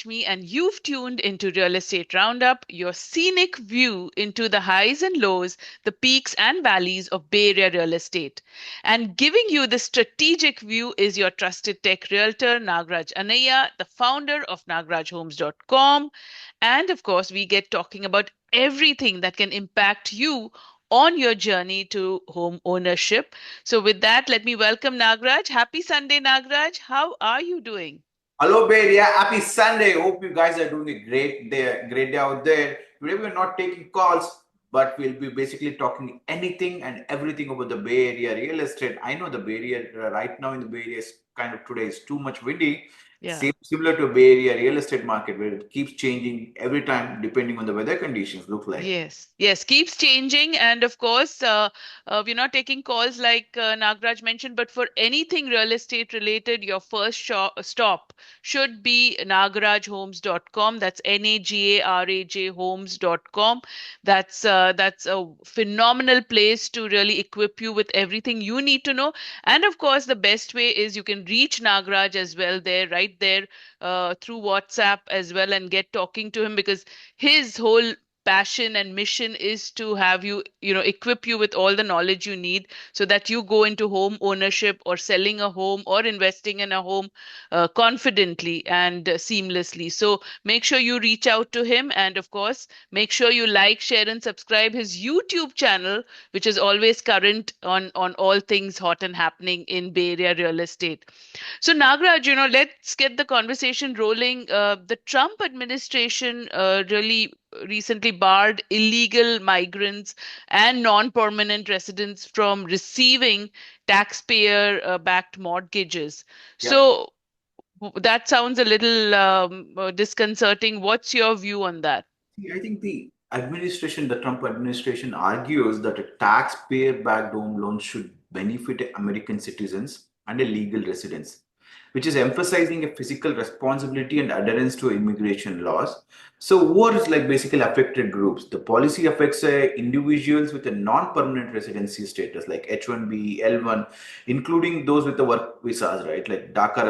Lakshmi, and you've tuned into Real Estate Roundup, your scenic view into the highs and lows, the peaks and valleys of Bay Area real estate. And giving you the strategic view is your trusted tech realtor, Nagaraj Annaiah, the founder of nagarajhomes.com. And of course, we get talking about everything that can impact you on your journey to home ownership. So, with that, let me welcome Nagaraj. Happy Sunday, Nagaraj. How are you doing? Hello, Bear. Yeah, happy Sunday. Hope you guys are doing a great day out there. Today we're not taking calls, but we'll be basically talking anything and everything about the Bay Area real estate. I know the Bay Area right now in the Bay Area is kind of today is too much windy. Yeah. Same similar to Bay Area real estate market where it keeps changing every time depending on the weather conditions. Look like. Yes, yes, keeps changing. And of course, we're not taking calls like Nagraj mentioned, but for anything real estate related, your first stop should be nagarajhomes.com. That's Nagaraj homes.com. That's a phenomenal place to really equip you with everything you need to know. And of course, the best way is you can reach Nagraj as well there, right there, through WhatsApp as well, and get talking to him because his whole passion and mission is to have you, equip you with all the knowledge you need so that you go into home ownership or selling a home or investing in a home confidently and seamlessly. So make sure you reach out to him, and of course make sure you like, share, and subscribe his YouTube channel, which is always current on all things hot and happening in Bay Area real estate. So, Nagraj, let's get the conversation rolling. The Trump administration really recently barred illegal migrants and non-permanent residents from receiving taxpayer-backed mortgages. Yeah. So that sounds a little disconcerting. What's your view on that? I think the Trump administration argues that a taxpayer-backed home loan should benefit American citizens and a legal residents, which is emphasizing a physical responsibility and adherence to immigration laws. So, who are like basically affected groups? The policy affects individuals with a non-permanent residency status, like H1B, L1, including those with the work visas, right, like DACA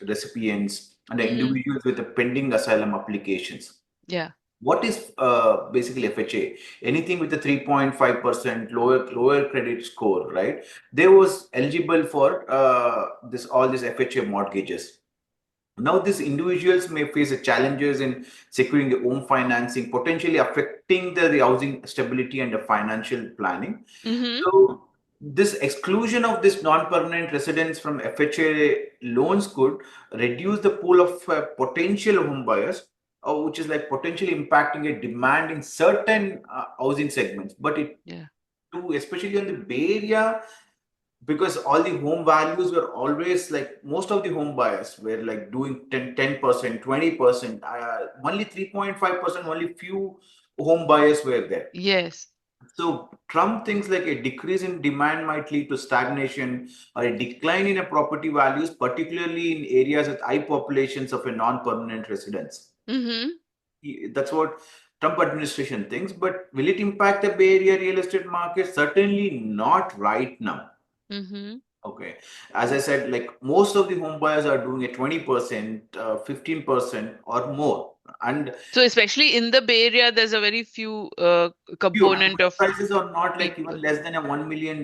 recipients, and the Hmm. individuals with the pending asylum applications. Yeah. What is basically FHA? Anything with a 3.5% lower credit score, right? They was eligible for this all these FHA mortgages. Now, these individuals may face challenges in securing the home financing, potentially affecting the housing stability and the financial planning. Mm-hmm. So, this exclusion of this non-permanent residents from FHA loans could reduce the pool of potential home buyers, which is like potentially impacting a demand in certain housing segments. But it Yeah. too, especially in the Bay Area, because all the home values were always like most of the home buyers were like doing 10%, 20%, only 3.5%, only few home buyers were there. Yes. So Trump thinks like a decrease in demand might lead to stagnation or a decline in a property values, particularly in areas with high populations of a non-permanent residents. Mm-hmm. That's what Trump administration thinks. But will it impact the Bay Area real estate market? Certainly not right now. Mm-hmm. Okay. As I said, like most of the home buyers are doing a 20%, 15% or more. And So especially in the Bay Area, there's a very few few component of prices are not like even people. less than a $1 million,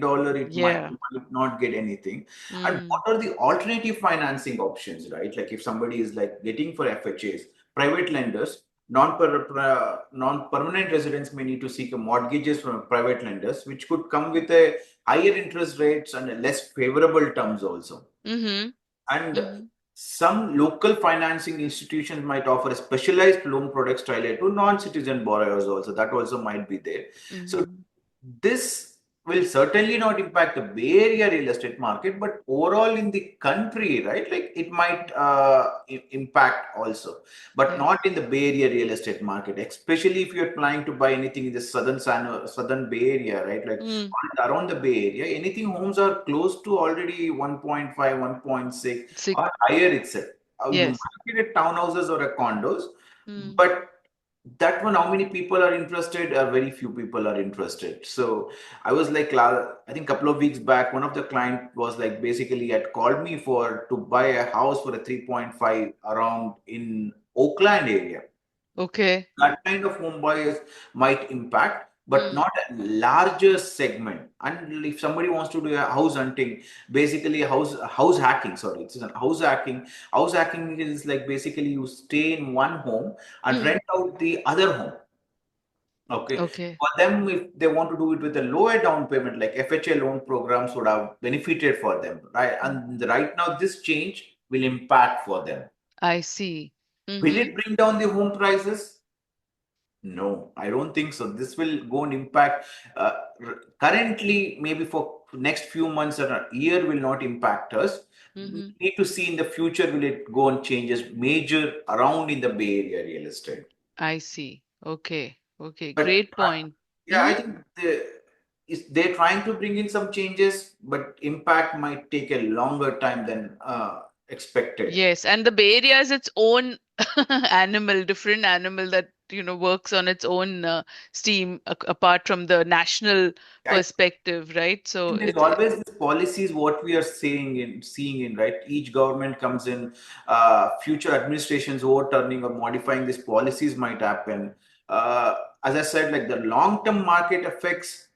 Yeah. you might not get anything. And what Mm. are the alternative financing options, right? Like if somebody is like getting for FHAs, private lenders, non-permanent residents may need to seek a mortgages from private lenders, which could come with a higher interest rates and a less favorable terms also. Mm-hmm. And Mm-hmm. some local financing institutions might offer a specialized loan products tailored to non-citizen borrowers also. That also might be there. So Mm-hmm. this will certainly not impact the Bay Area real estate market, but overall in the country, right? Like it might impact also, but Yes. not in the Bay Area real estate market, especially if you're planning to buy anything in the southern Bay Area, right? Like Mm. around the Bay Area, anything homes are close to already 1.5, 1.6 Sick. or higher itself. You Yes. might get a townhouses or a condos, Mm. but that one, how many people are interested? Very few people are interested. So I was like, I think a couple of weeks back, one of the client was like basically had called me for to buy a house for a 3.5 around in Oakland area. Okay. That kind of home buyers might impact, but Hmm. not a larger segment. And if somebody wants to do a house hunting, basically house hacking, sorry, it's a house hacking. House hacking is like basically you stay in one home and Hmm. rent out the other home. Okay. Okay. For them, if they want to do it with a lower down payment, like FHA loan programs would have benefited for them, right? Hmm. And right now, this change will impact for them. I see. Will Mm-hmm. it bring down the home prices? No, I don't think so. This will go and impact. Currently, maybe for next few months or a year will not impact us. We Mm-hmm. need to see in the future will it go and changes major around in the Bay Area real estate. I see. Okay. Okay. But Great point. yeah, I Mm-hmm. think they're trying to bring in some changes, but impact might take a longer time than expected. Yes, and the Bay Area is its own animal, different animal that, works on its own steam apart from the national I perspective, right? So think there is it's always this policies what we are seeing in right. Each government comes in, future administrations overturning or modifying these policies might happen. As I said, like the long term market effects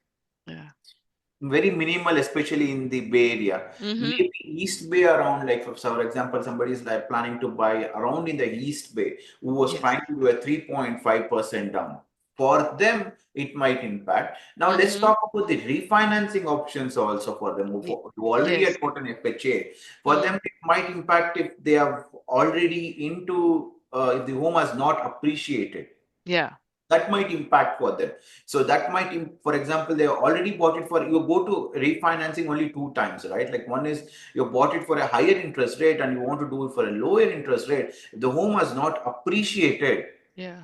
yeah. very minimal, especially in the Bay Area. Mm-hmm. Maybe East Bay around, like for example, somebody is like planning to buy around in the East Bay who was Yes. trying to do a 3.5% down. For them, it might impact. Now let's Mm-hmm. talk about the refinancing options also for them who already Yes. had got an FHA. For them, Mm. it might impact if they have already into if the home has not appreciated, Yeah. that might impact for them. So that might for example, they already bought it for, you go to refinancing only two times, right? Like one is you bought it for a higher interest rate and you want to do it for a lower interest rate. If the home has not appreciated, Yeah.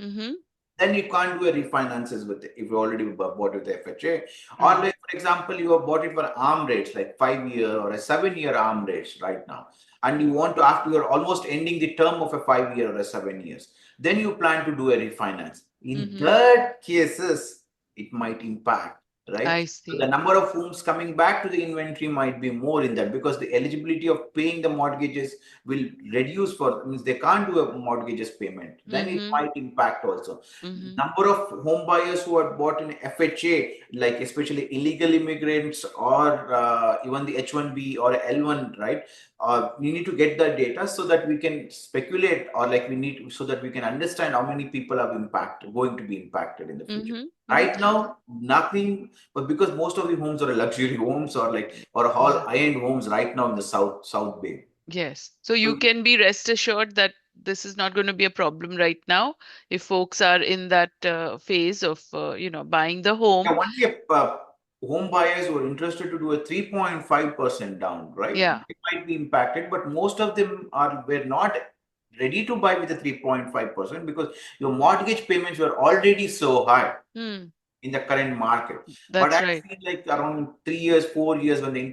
Mm-hmm. then you can't do a refinances with it if you already bought with the FHA. Or Right. like for example, you have bought it for arm rates like 5 year or a 7 year arm rates right now, and you want to, after you're almost ending the term of a 5 year or a 7 years, then you plan to do a refinance. In Mm-hmm. that cases, it might impact, right? I So the see. number of homes coming back to the inventory might be more in that, because the eligibility of paying the mortgages will reduce, for means they can't do a mortgages payment, then it Mm-hmm. might impact also. Mm-hmm. Number of home buyers who had bought an FHA, like especially illegal immigrants or even the H1B or L1, right? We need to get that data so that we can speculate, or like we need so that we can understand how many people are going to be impacted in the future. Mm-hmm. Mm-hmm. Right now, nothing, but because most of the homes are luxury homes or like or all Yeah. high-end homes right now in the South Bay. Yes. So you So can be rest assured that this is not going to be a problem right now if folks are in that phase of, buying the yeah, home. only if home buyers who are interested to do a 3.5% down, right? Yeah. They might be impacted, but most of them are were not ready to buy with a 3.5% because your mortgage payments were already so high Hmm. in the current market. But That's I right. feel like around 3 years, 4 years, when when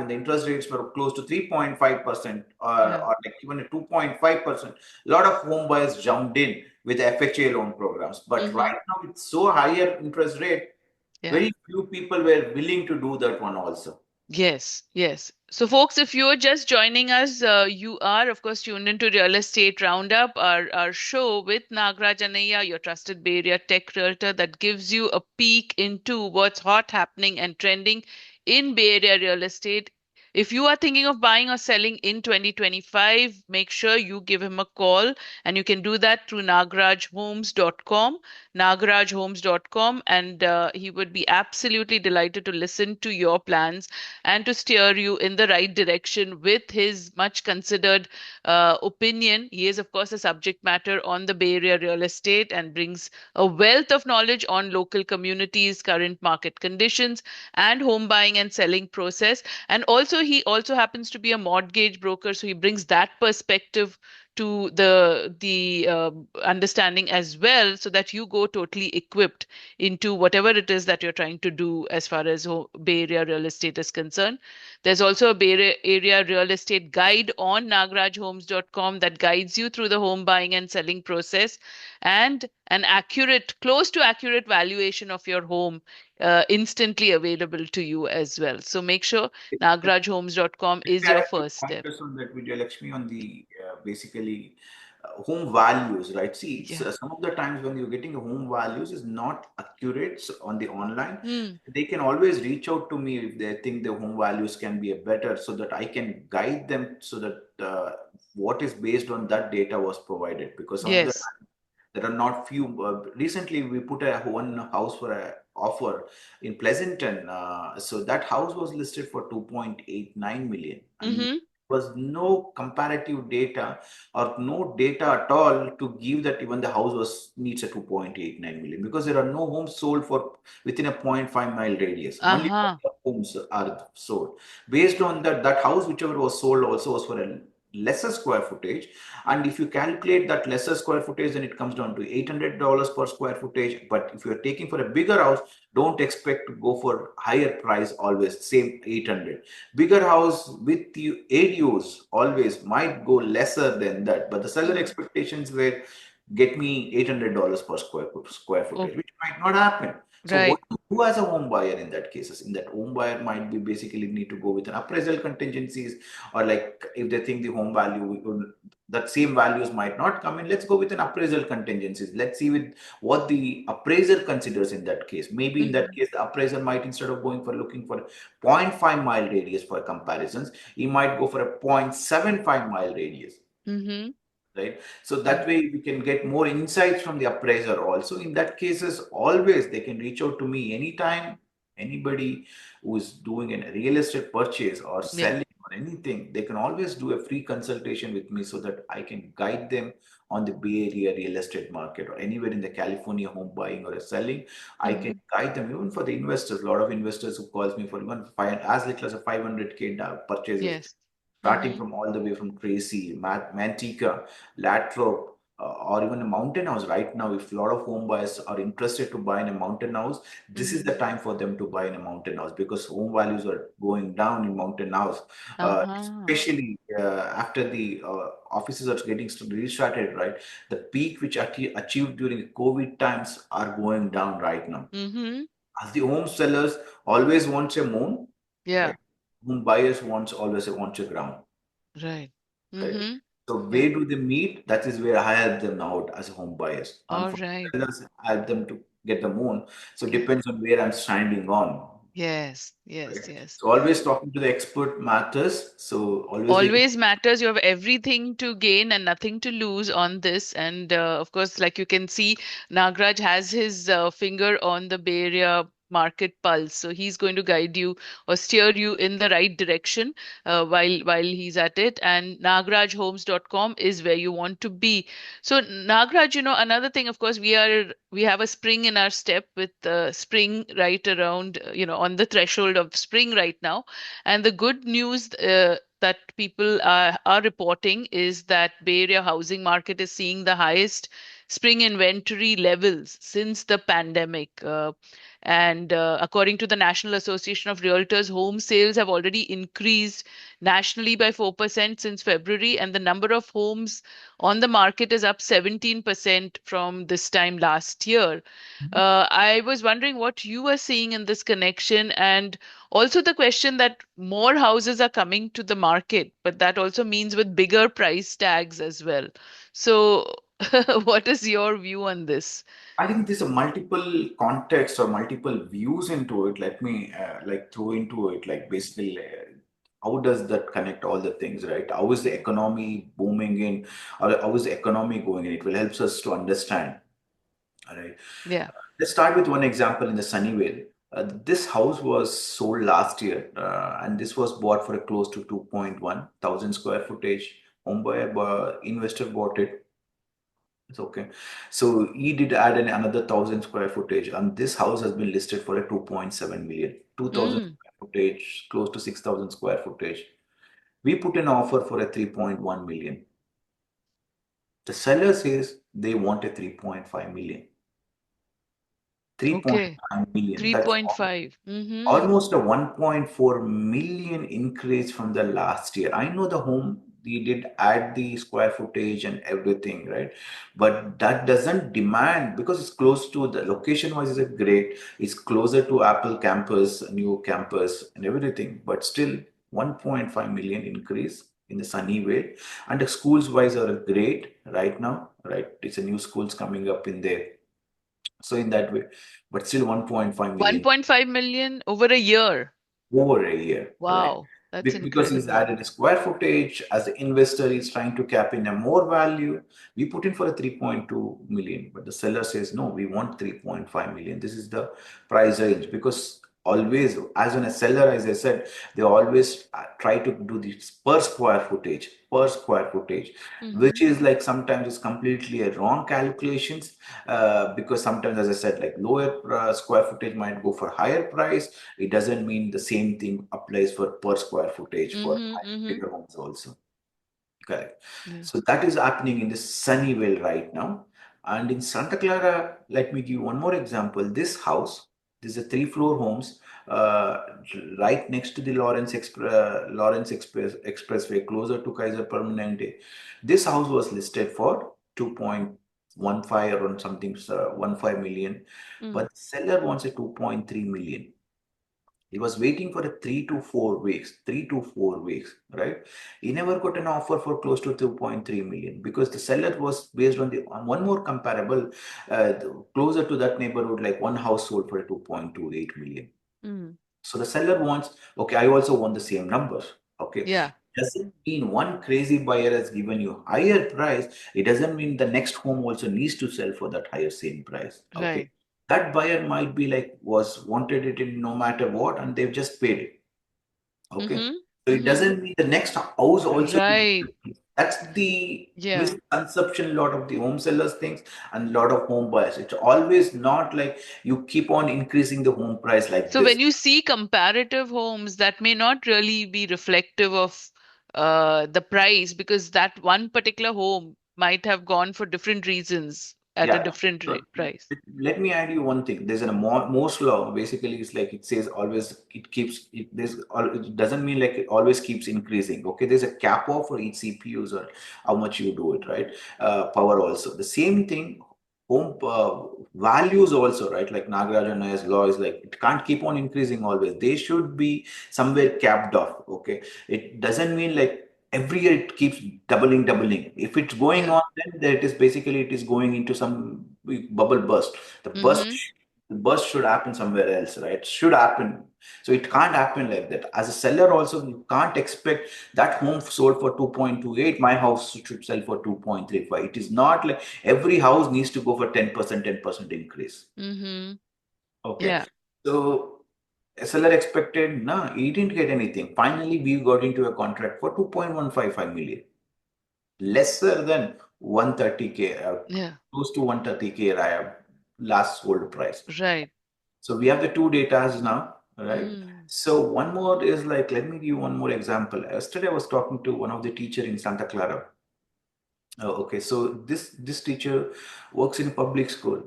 the interest rates were close to 3.5% Yeah. or like even a 2.5%, a lot of home buyers jumped in with FHA loan programs. But Mm-hmm. right now, with so higher interest rate, Yeah. very few people were willing to do that one also. Yes, yes. So, folks, if you're just joining us, you are, of course, tuned into Real Estate Roundup, our show with Nagaraj Annaiah, your trusted Bay Area tech realtor that gives you a peek into what's hot, happening, and trending in Bay Area real estate. If you are thinking of buying or selling in 2025, make sure you give him a call, and you can do that through nagarajhomes.com, nagarajhomes.com, and he would be absolutely delighted to listen to your plans and to steer you in the right direction with his much considered opinion. He is, of course, a subject matter on the Bay Area real estate and brings a wealth of knowledge on local communities, current market conditions, and home buying and selling process. And also, he also happens to be a mortgage broker, so he brings that perspective to the understanding as well, so that you go totally equipped into whatever it is that you're trying to do as far as Bay Area real estate is concerned. There's also a Bay Area real estate guide on nagarajhomes.com that guides you through the home buying and selling process, and an accurate, close to accurate valuation of your home instantly available to you as well. So make sure nagarajhomes.com Let is me add your a few first step. pointers on that video, Lakshmi, on the basically. home values, right? See, Yeah. some of the times when you're getting a home values is not accurate on the online. Hmm. They can always reach out to me if they think the home values can be a better, so that I can guide them, so that what is based on that data was provided. Because some of the Yes. time there are not few. Recently, we put a one house for a offer in Pleasanton. So that house was listed for 2.89 million, and Mm-hmm. was no comparative data or no data at all to give that even the house was needs a 2.89 million, because there are no homes sold for within a point 0.5 mile radius. Only Uh-huh. homes are sold. Based on that, that house whichever was sold also was for a lesser square footage, and if you calculate that lesser square footage, then it comes down to $800 per square footage. But if you're taking for a bigger house, don't expect to go for higher price always, same 800. Bigger house with you ADUs always might go lesser than that. But the seller Mm. expectations were get me $800 per square Oh, footage, which might not happen. So what right. to do as a home buyer in that cases? In that, home buyer might be basically need to go with an appraisal contingencies, or like if they think the home value that same values might not come in, let's go with an appraisal contingencies. Let's see with what the appraiser considers in that case. Maybe in that Mm-hmm. case, the appraiser might, instead of going for looking for 0.5 mile radius for comparisons, he might go for a 0.75 mile radius, Mm-hmm. right? So Yeah. that way we can get more insights from the appraiser also. In that cases, always they can reach out to me anytime. Anybody who is doing a real estate purchase or Yeah. selling or anything, they can always do a free consultation with me, so that I can guide them on the Bay Area real estate market, or anywhere in the California home buying or selling. I can Mm-hmm. guide them. Even for the investors, a lot of investors who calls me for even as little as a 500K purchases, Yes. starting Mm-hmm. from all the way from Tracy, Manteca, Latrobe, or even a mountain house. Right now, if a lot of home buyers are interested to buy in a mountain house, this is Mm-hmm. the time for them to buy in a mountain house, because home values are going down in mountain house, Uh-huh. especially after the offices are getting restarted, right? The peak which achieved during the COVID times are going down right now. Mm-hmm. As the home sellers always wants a moon, Yeah. right? Home buyers wants always wants a ground. Right. Right. Mm-hmm. So Yeah. where do they meet? That is where I help them out as home buyers. And All for right. sellers, I help them to get the moon. So it Yeah. depends on where I'm standing on. Yes. Yes. Right. Yes. So always talking to the expert matters. So always they can. Always matters. You have everything to gain and nothing to lose on this. And of course, like you can see, Nagraj has his finger on the Bay Area market pulse. So he's going to guide you or steer you in the right direction while he's at it. And nagrajhomes.com is where you want to be. So Nagraj, another thing, of course, we have a spring in our step with spring right around, on the threshold of spring right now. And the good news that people are reporting is that Bay Area housing market is seeing the highest spring inventory levels since the pandemic. And according to the National Association of Realtors, home sales have already increased nationally by 4% since February, and the number of homes on the market is up 17% from this time last year. I was wondering what you were seeing in this connection, and also the question that more houses are coming to the market, but that also means with bigger price tags as well. So, what is your view on this? I think there's a multiple context or multiple views into it. Let me like throw into it, like basically how does that connect all the things, right? How is the economy booming in, or how is the economy going in? It will help us to understand. All right. Yeah. Let's start with one example in the Sunnyvale. This house was sold last year, and this was bought for a close to 2.1 thousand square footage. Investor bought it. It's okay. So he did add another 1,000 square footage, and this house has been listed for a 2.7 million, 2,000 Mm, square footage, close to 6,000 square footage. We put an offer for a 3.1 million. The seller says they want a 3.5 million. okay. 3.9 million. That's 3.5. Mm-hmm. almost a 1.4 million increase from the last year. I know the home, we did add the square footage and everything, right? But that doesn't demand, because it's close to the location wise is a great, it's closer to Apple campus, new campus and everything, but still 1.5 million increase in the Sunnyvale, and the schools wise are great right now, right? It's a new schools coming up in there. So in that way, but still 1.5 million 1.5 million over a year. over a year, right? Wow, that's Because he's incredible. added a square footage. As the investor is trying to cap in a more value, we put in for a 3.2 million, but the seller says no, we want 3.5 million. This is the price range, because always, as on a seller, as I said, they always try to do this per square footage, Mm-hmm. which is like sometimes it's completely a wrong calculations, because sometimes, as I said, like lower square footage might go for higher price. It doesn't mean the same thing applies for per square footage for Mm-hmm. Mm-hmm. bigger homes also. Correct. Yeah. So that is happening in the Sunnyvale right now. And in Santa Clara, let me give you one more example. This is a three-floor homes, uh, right next to the Lawrence Expressway, closer to Kaiser Permanente. This house was listed for 2.15 or something, 15 million, Mm. but the seller wants a 2.3 million. He was waiting for a 3 to 4 weeks, right? He never got an offer for close to 2.3 million, because the seller was based on the on one more comparable, closer to that neighborhood, like one house sold for a 2.28 million. Mm. So the seller wants, okay, I also want the same numbers. Okay. Yeah. Doesn't mean one crazy buyer has given you higher price. It doesn't mean the next home also needs to sell for that higher same price. Okay. Right. That buyer might be like, was wanted it in no matter what, and they've just paid it. Okay. Mm-hmm. So it Mm-hmm. doesn't mean the next house also. Right. That's the Yeah. misconception a lot of the home sellers things and a lot of home buyers. It's always not like you keep on increasing the home price like So this. when you see comparative homes, that may not really be reflective of the price, because that one particular home might have gone for different reasons at a Yeah. different So price. let me add you one thing. There's a Morse law. Basically, it's like it says always it keeps it. It doesn't mean like it always keeps increasing. Okay, there's a cap off for each CPUs or how much you do it, right? Power also. The same thing. Home values also, right? Like Nagaraj and Annaiah's law is like it can't keep on increasing always. They should be somewhere capped off. Okay, it doesn't mean like every year it keeps doubling. If it's going Yeah. on, then it is basically it is going into some big bubble burst. The burst, Mm-hmm. the burst should happen somewhere else, right? Should happen. So it can't happen like that. As a seller, also you can't expect that home sold for 2.28. My house should sell for 2.35. It is not like every house needs to go for 10% increase. Mm-hmm. Okay. Yeah. So seller expected, no, he didn't get anything. Finally, we got into a contract for 2.155 million, lesser than 130K, Yeah. close to 130K last sold price. Right. So we have the two datas now, right? Mm. So one more is like, let me give you one more example. Yesterday I was talking to one of the teacher in Santa Clara. Okay, so this teacher works in a public school.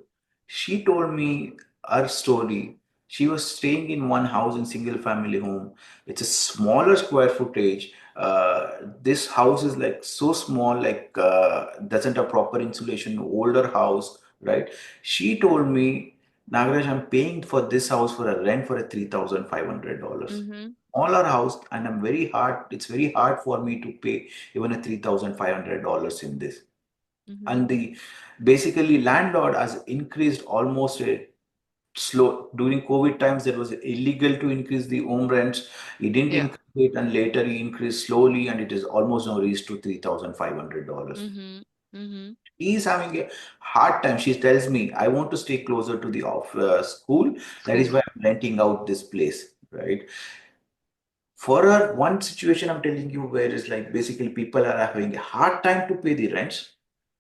She told me her story. She was staying in one house in single family home. It's a smaller square footage. This house is like so small, like doesn't have proper insulation. Older house, right? She told me, Nagaraj, I'm paying for this house for a rent for a $3,500. Mm-hmm. Smaller house, and it's very hard for me to pay even a $3,500 in this. Mm-hmm. And the basically landlord has increased almost a slow during COVID times. That was illegal to increase the home rents. He didn't Yeah. increase it, and later he increased slowly, and it is almost now reached to $3,500. Mm-hmm. Mm-hmm. He is having a hard time. She tells me, I want to stay closer to the school. That is School. why I'm renting out this place, right? For her, one situation I'm telling you where is like basically people are having a hard time to pay the rents.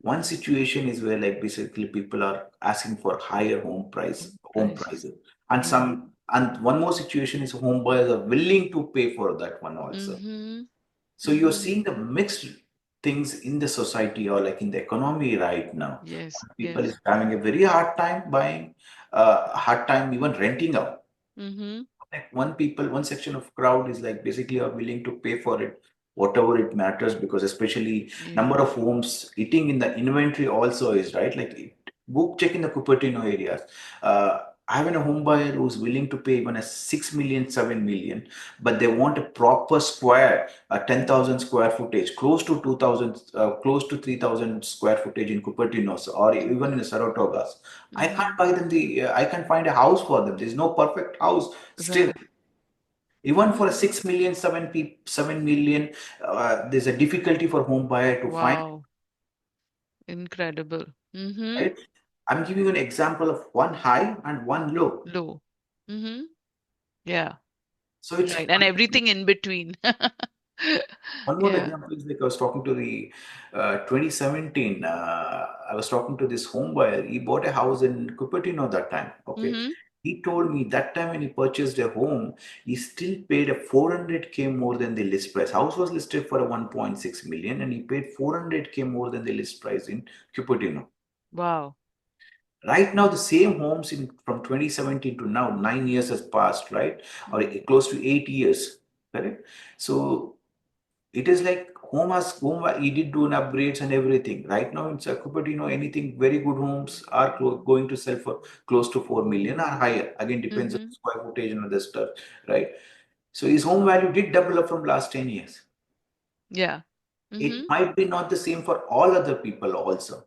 One situation is where like basically people are asking for higher home Prices. prices. And Yeah. one more situation is home buyers are willing to pay for that one also. Mm-hmm. So you're Mm-hmm. seeing the mixed things in the society or like in the economy right now. Yes. People Yes. is having a very hard time buying, hard time even renting out. Mm-hmm. Like one section of crowd is like basically are willing to pay for it, whatever it matters, because especially Yeah. number of homes eating in the inventory also is right. Like book check in the Cupertino areas. I have a home buyer who's willing to pay even a 6 million, 7 million, but they want a proper square, a 10,000 square footage, close to 2,000, close to 3,000 square footage in Cupertinos or even in Saratogas. I can't Mm-hmm. buy them I can find a house for them. There's no perfect house still. Right. Even for a 6 million, 7 million, there's a difficulty for home buyer to find, Wow. Incredible. Mm-hmm. right? I'm giving you an example of one high and one low. Low. Mm-hmm. Yeah. So it's Right. And everything in between. one more Yeah. example is like I was talking to the 2017. I was talking to this home buyer. He bought a house in Cupertino that time. Okay, Mm-hmm. he told me that time when he purchased a home, he still paid a 400K more than the list price. House was listed for a 1.6 million, and he paid 400K more than the list price in Cupertino. Wow. Right now, the same homes in from 2017 to now, 9 years has passed, right? Or close to 8 years, correct? So it is like he did do an upgrades and everything. Right now in Cupertino, anything very good homes are going to sell for close to 4 million or higher. Again, depends on Mm-hmm. square footage and other stuff, right? So his home value did double up from last 10 years. Yeah. Mm-hmm. It might be not the same for all other people also,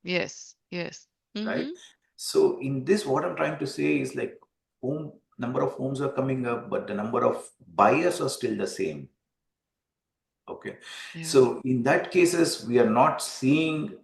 Yes. Yes. right? Mm-hmm. So in this, what I'm trying to say is like home number of homes are coming up, but the number of buyers are still the same. Okay. Yeah. So in that cases, we are not seeing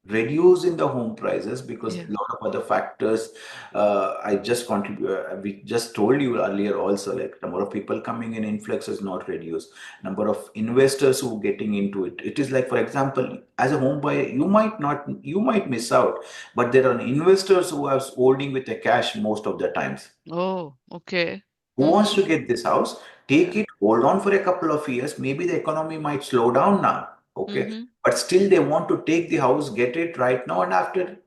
reduce in the home prices because a Yeah. lot of other factors. I just contribute. We just told you earlier also, like number of people coming in influx is not reduced. Number of investors who getting into it. It is like, for example, as a home buyer, you might miss out, but there are investors who are holding with the cash most of the times. Oh, okay. Who wants Mm-hmm. to get this house, take Yeah. it, hold on for a couple of years. Maybe the economy might slow down now. Okay. Mm-hmm. But still they want to take the house, get it right now, and after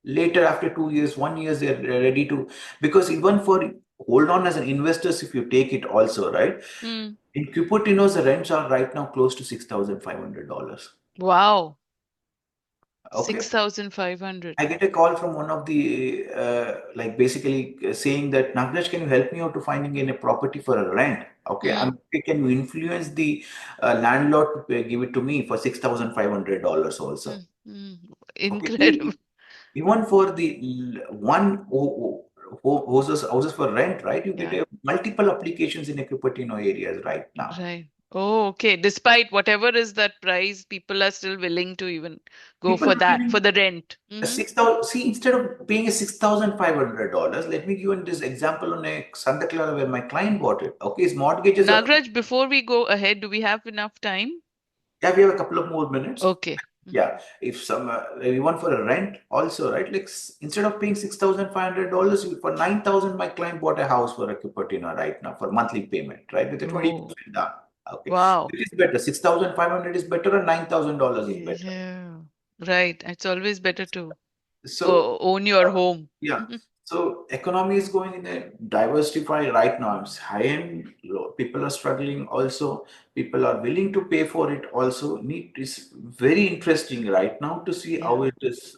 later, after 2 years, 1 year, they're ready to, because even for hold on as an investors, if you take it also, right? Mm. In Cupertino's, the rents are right now close to $6,500. Wow. Okay. 6,500. I get a call from one of the like basically saying that Nagaraj, can you help me out to finding in a property for a rent? Okay, Mm. okay, can you influence the landlord to give it to me for $6,500 also? Mm. Mm. Okay, Incredible. even for the one houses for rent, right? You get Yeah. a multiple applications in a Cupertino areas right now. Right. Oh, okay. Despite whatever is that price, people are still willing to even go People for are that, for giving the rent. a Mm-hmm. 6,000. See, instead of paying a $6,500, let me give you this example on a Santa Clara where my client bought it. Okay, his mortgages are. Nagraj, before we go ahead, do we have enough time? Yeah, we have a couple of more minutes. Okay. Yeah, if some even for a rent also, right? Like instead of paying $6,500, for 9,000, my client bought a house for a Cupertino right now for monthly payment, right? With a Oh, 20% down. Okay, wow. which is better? 6,500 is better, or $9,000 is better. Yeah. Right. It's always better to So own your uh, home. yeah, so economy is going in a diversify right now. It's high end, people are struggling. Also, people are willing to pay for it. Also, need is very interesting right now to see how Yeah. it is.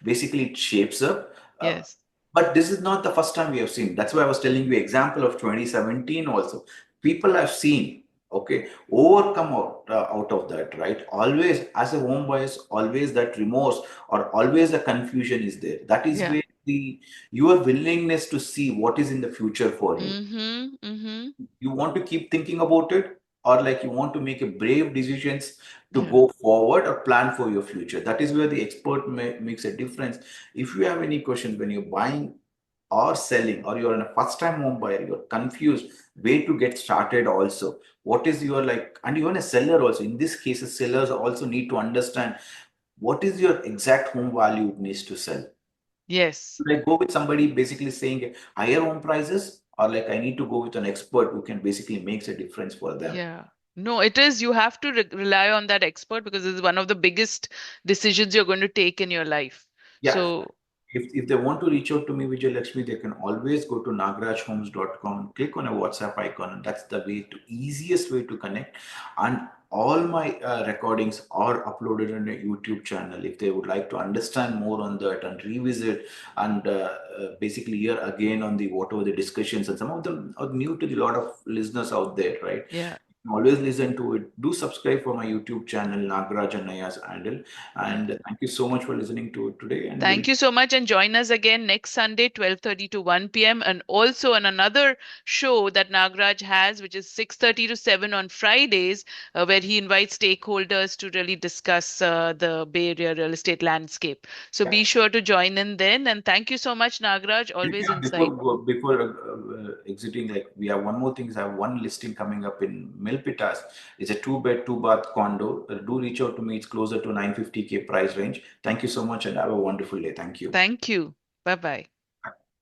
Basically, it shapes up. Uh, Yes. but this is not the first time we have seen. That's why I was telling you example of 2017 also. People have seen, okay, overcome out of that, right? Always, as a home buyers, always that remorse or always a confusion is there. That is Yeah. where the your willingness to see what is in the future for you. Mm-hmm. Mm-hmm. You want to keep thinking about it, or like you want to make a brave decisions to Yeah. go forward or plan for your future. That is where the expert makes a difference. If you have any questions when you're buying or selling, or you're in a first time home buyer, you're confused way to get started also, what is your like, and even a seller also, in this case sellers also need to understand what is your exact home value it needs to sell. Yes. Should I go with somebody basically saying higher home prices, or like I need to go with an expert who can basically makes a difference for them? Yeah. No, it is. You have to rely on that expert because it's one of the biggest decisions you're going to take in your life. Yeah. So, If they want to reach out to me, Vijay Lakshmi, they can always go to nagarajhomes.com, click on a WhatsApp icon, and that's the way to easiest way to connect. And all my recordings are uploaded on a YouTube channel. If they would like to understand more on that and revisit and basically hear again on the whatever the discussions, and some of them are new to the lot of listeners out there, right? Yeah. Always listen to it. Do subscribe for my YouTube channel, Nagaraj Annaiah's handle. Yeah. And thank you so much for listening to it today. And we'll Thank you so much, and join us again next Sunday, 12:30 to 1 p.m. And also on another show that Nagraj has, which is 6:30 to 7 on Fridays, where he invites stakeholders to really discuss the Bay Area real estate landscape. So yeah. be sure to join in then. And thank you so much, Nagraj. Always Yeah, before insight. exiting, like we have one more thing. Is I have one listing coming up in Milpitas. It's a two-bed, two-bath condo. Do reach out to me. It's closer to 950K price range. Thank you so much, and have a wonderful day. Thank you. Thank you. Bye bye.